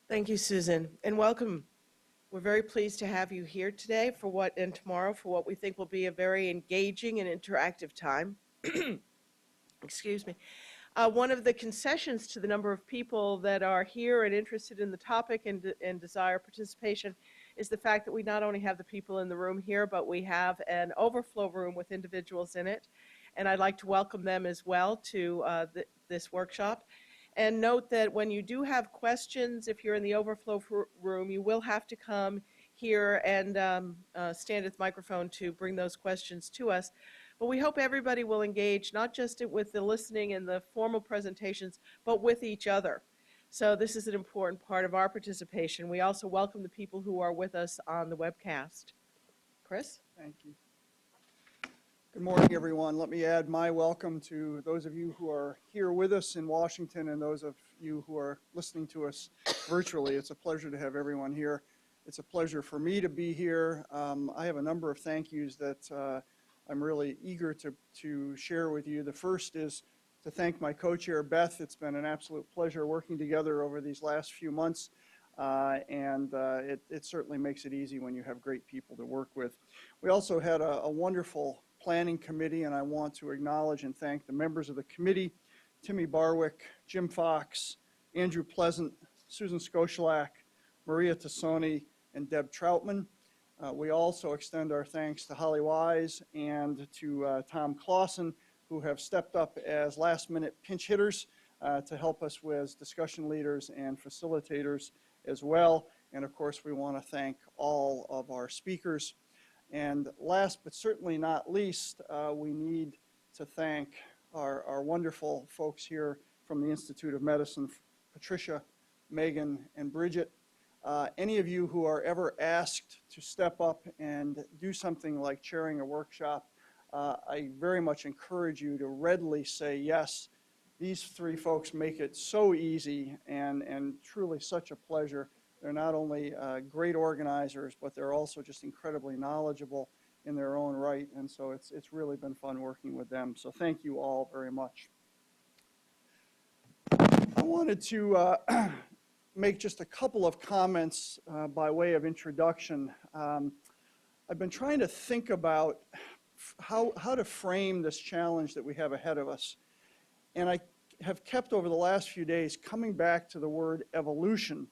Thank you, Susan, and welcome. We're very pleased to have you here today and tomorrow for what we think will be a very engaging and interactive time. Excuse me. One of the concessions to the number of people that are here and interested in the topic and desire participation is the fact that we not only have the people in the room here, but we have an overflow room with individuals in it. And I'd like to welcome them as well to this workshop. And note that when you do have questions, if you're in the overflow room, you will have to come here and stand at the microphone to bring those questions to us. But we hope everybody will engage, not just with the listening and the formal presentations, but with each other. So this is an important part of our participation. We also welcome the people who are with us on the webcast. Chris? Thank you. Good morning, everyone. Let me add my welcome to those of you who are here with us in Washington and those of you who are listening to us virtually. It's a pleasure to have everyone here. It's a pleasure for me to be here. I have a number of thank yous that I'm really eager to share with you. The first is to thank my co-chair, Beth. It's been an absolute pleasure working together over these last few months, and it certainly makes it easy when you have great people to work with. We also had a wonderful planning committee, and I want to acknowledge and thank the members of the committee, Timmy Barwick, Jim Fox, Andrew Pleasant, Susan Skochalak, Maria Tassoni, and Deb Troutman. We also extend our thanks to Holly Wise and to Tom Clausen, who have stepped up as last-minute pinch hitters to help us with discussion leaders and facilitators as well. And of course, we want to thank all of our speakers. And last but certainly not least, we need to thank our wonderful folks here from the Institute of Medicine, Patricia, Megan, and Bridget. Any of you who are ever asked to step up and do something like chairing a workshop, I very much encourage you to readily say yes. These three folks make it so easy and truly such a pleasure. They're not only great organizers, but they're also just incredibly knowledgeable in their own right. And so it's really been fun working with them. So thank you all very much. I wanted to make just a couple of comments by way of introduction. I've been trying to think about how to frame this challenge that we have ahead of us. And I have kept over the last few days coming back to the word evolution.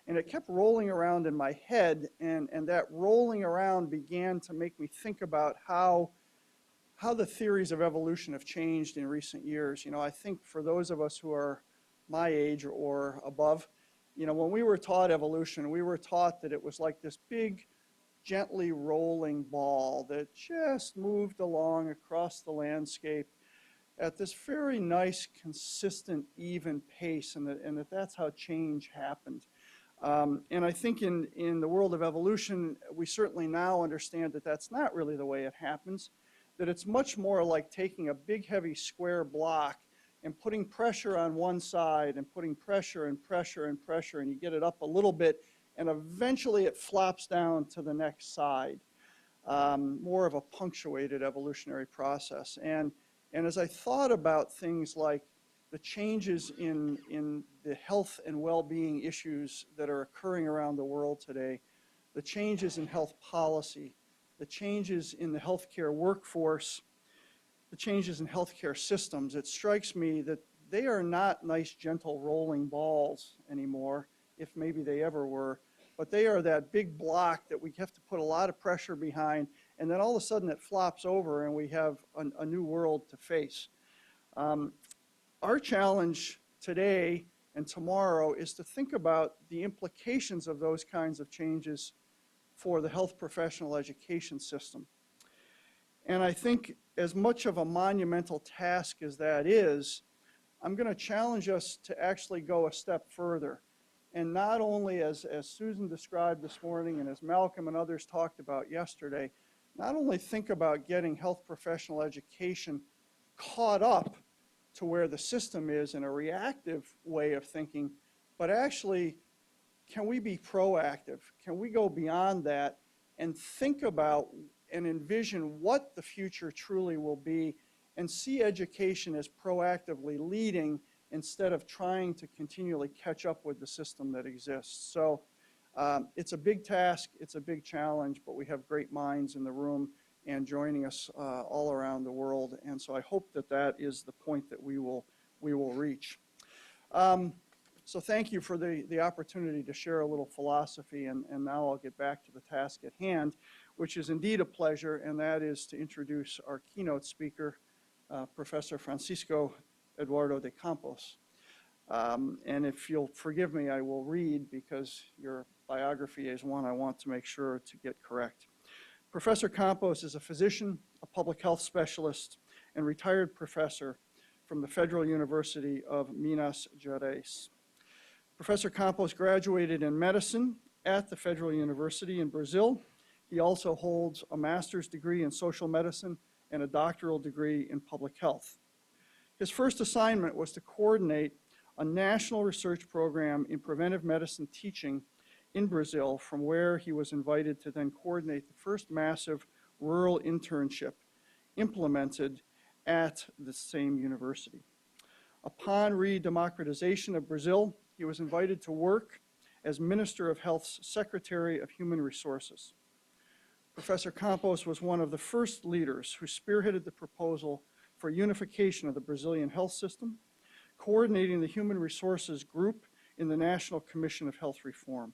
And it kept rolling around in my head, and that rolling around began to make me think about how the theories of evolution have changed in recent years. You know, I think for those of us who are my age or above, you know, when we were taught evolution, we were taught that it was like this big, gently rolling ball that just moved along across the landscape at this very nice, consistent, even pace, and that's how change happened. And I think in the world of evolution, we certainly now understand that that's not really the way it happens, that it's much more like taking a big, heavy square block and putting pressure on one side and putting pressure and pressure and pressure, and you get it up a little bit, and eventually it flops down to the next side. More of a punctuated evolutionary process. And as I thought about things like the changes in the health and well-being issues that are occurring around the world today, the changes in health policy, the changes in the healthcare workforce, the changes in healthcare systems, it strikes me that they are not nice, gentle, rolling balls anymore, if maybe they ever were, but they are that big block that we have to put a lot of pressure behind, and then all of a sudden it flops over and we have a new world to face. Our challenge today and tomorrow is to think about the implications of those kinds of changes for the health professional education system. And I think as much of a monumental task as that is, I'm going to challenge us to actually go a step further. And not only as Susan described this morning and as Malcolm and others talked about yesterday, not only think about getting health professional education caught up to where the system is in a reactive way of thinking, but actually, can we be proactive? Can we go beyond that and think about and envision what the future truly will be and see education as proactively leading instead of trying to continually catch up with the system that exists. So it's a big task, it's a big challenge, but we have great minds in the room and joining us all around the world. And so I hope that that is the point that we will reach. So thank you for the opportunity to share a little philosophy, and now I'll get back to the task at hand, which is indeed a pleasure, and that is to introduce our keynote speaker, Professor Francisco Eduardo de Campos. And if you'll forgive me, I will read because your biography is one I want to make sure to get correct. Professor Campos is a physician, a public health specialist, and retired professor from the Federal University of Minas Gerais. Professor Campos graduated in medicine at the Federal University in Brazil. He also holds a master's degree in social medicine and a doctoral degree in public health. His first assignment was to coordinate a national research program in preventive medicine teaching in Brazil, from where he was invited to then coordinate the first massive rural internship implemented at the same university. Upon re-democratization of Brazil, he was invited to work as Minister of Health's Secretary of Human Resources. Professor Campos was one of the first leaders who spearheaded the proposal for unification of the Brazilian health system, coordinating the human resources group in the National Commission of Health Reform.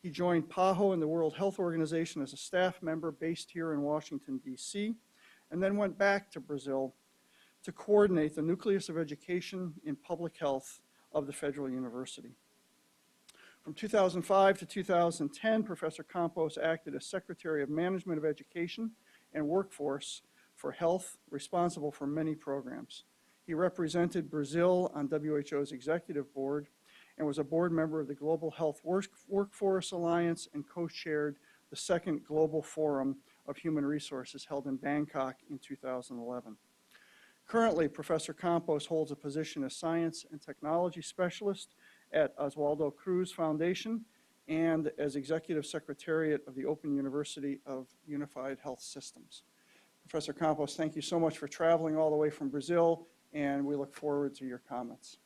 He joined PAHO and the World Health Organization as a staff member based here in Washington, D.C., and then went back to Brazil to coordinate the nucleus of education in public health of the Federal University. From 2005 to 2010, Professor Campos acted as Secretary of Management of Education and Workforce for Health, responsible for many programs. He represented Brazil on WHO's Executive Board and was a board member of the Global Health Workforce Alliance and co-chaired the second Global Forum of Human Resources held in Bangkok in 2011. Currently, Professor Campos holds a position as Science and Technology Specialist at Oswaldo Cruz Foundation and as Executive Secretariat of the Open University of Unified Health Systems. Professor Campos, thank you so much for traveling all the way from Brazil, and we look forward to your comments.